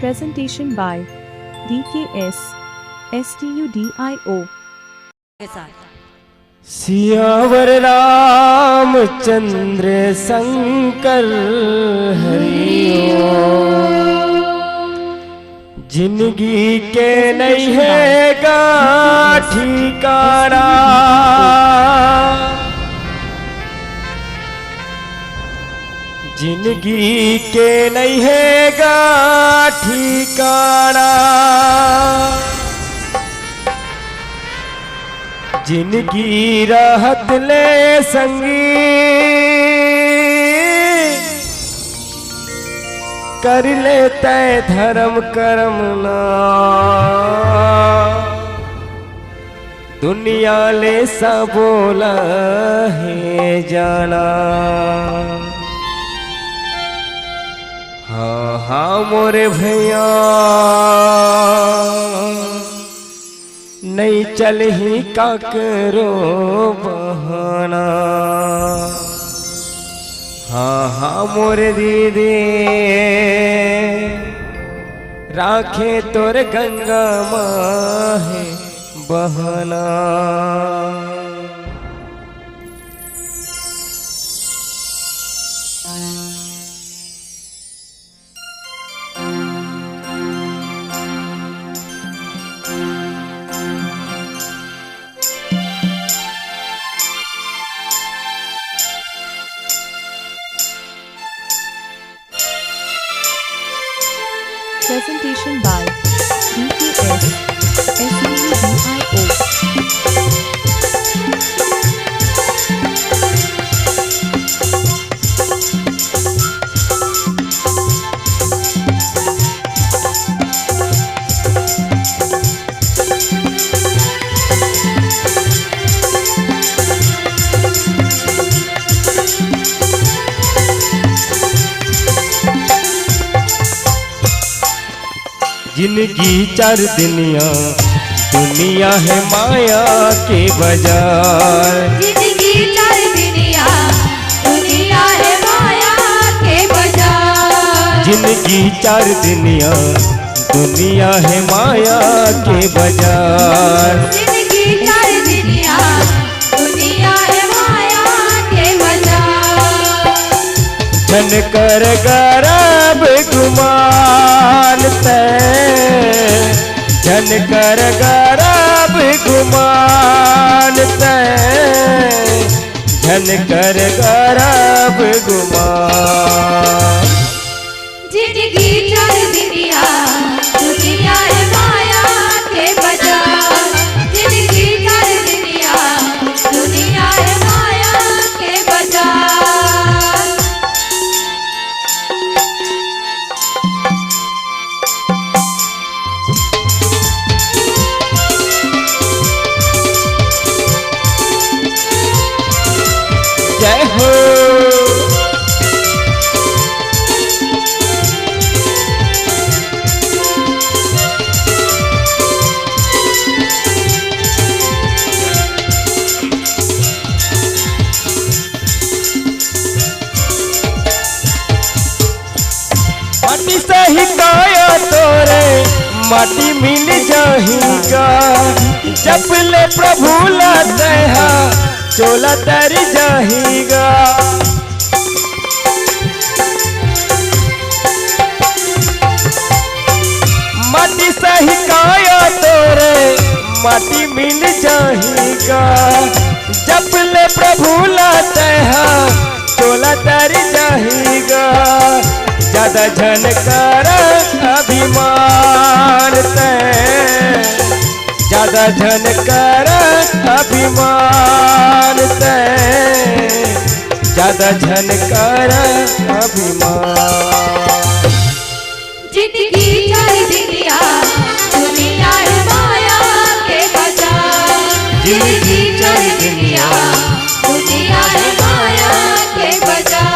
Presentation by DKS STUDIO के साथ सियावर रामचंद्र शंकर हरिओ जिंदगी के नहीं है गा ठिकाना जिंदगी के नहीं है गा ठिकाना जिनकी राहत ले संगी कर लेते धर्म कर्म ना दुनिया ले सा बोला है जाना। हाँ हाँ मोरे भैया नहीं चल ही का करो बहाना। हाँ हाँ मोरे दीदी राखे तोर गंगा माहे बहाना। Presentation by DKS STUDIO जिंदगी चार दुनिया है माया के बाजार। जिंदगी चार दुनिया है माया के बाजार। जिंदगी चार दुनिया है माया के बाजार। जिंदगी चार दुनिया है माया के बाजार। जन कर गरब गुमान ते जन कर गरब गुमान ते जन कर गरब गुमान। जिंदगी चार दुनिया है माया के बाजार। जिंदगी चार दुनिया है माया के बाजार। जय हो माटी से ही काया तोरे माटी मिल जाहीगा। जब ले प्रभु लाते हैं चोला तर जाहीगा। माटी से ही काया तोरे माटी मिल जाहीगा। जब ले प्रभु लाते हैं चोला तर जाहीगा। ज्यादा झन कर अभिमान ते ज्यादा झन कर अभिमान ते ज्यादा झन कर अभिमान। जिंदगी चार दुनिया है माया के बाजार। जिंदगी चार दुनिया है माया के बाजार।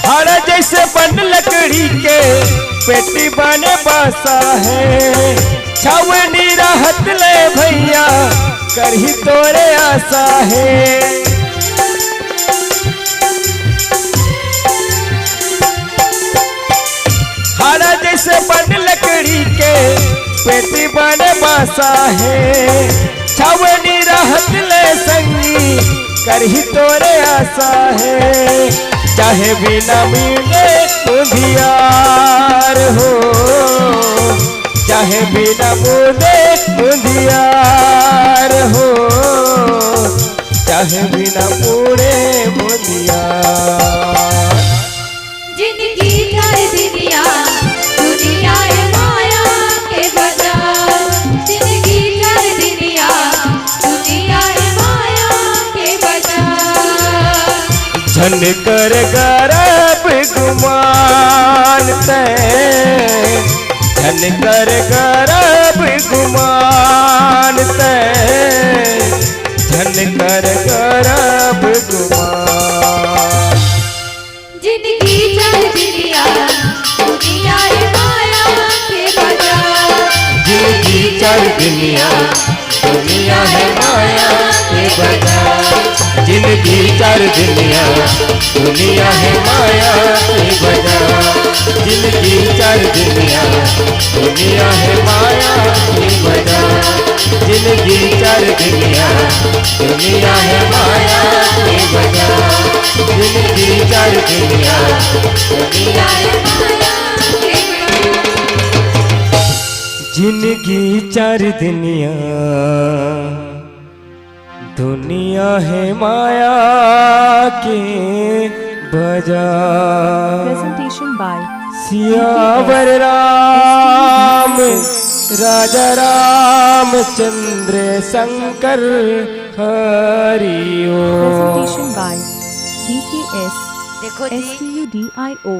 हाड़ा जैसे बन लकड़ी के पेटी बने बासा है छावनी राहत ले भैया करही तोरे आशा है हाड़ा जैसे बन लकड़ी के पेटी बने बासा है छावनी राहत ले संगी करही तोरे आशा है चाहे बिना मिले उधियार हो चाहे बिना मुझे उधियार हो चाहे बिना पूरे मुधियार जिंदगी कर दुनिया दुनिया है माया के बाजार जिंदगी कर दुनिया दुनिया है माया के बाजार झन कर गरब गुमान तै झन कर गरब गुमान तै झन कर गरब गुमान जिंदगी चल दुनिया दुनिया है माया के बाजार जिंदगी चल दुनिया दुनिया है माया के बाजार जिंदगी चल दुनिया दुनिया है माया के बाजार जिंदगी चल दुनिया दुनिया है माया के बाजार जिंदगी चल दुनिया दुनिया है माया के बाजार जिंदगी चल दुनिया दुनिया है माया के बाजार जिंदगी चार दुनिया दुनिया है माया के बाजार Presentation by Siyavar Ram Raja Ramchandra Shankar Hario Presentation by DKS देखो जी STUDIO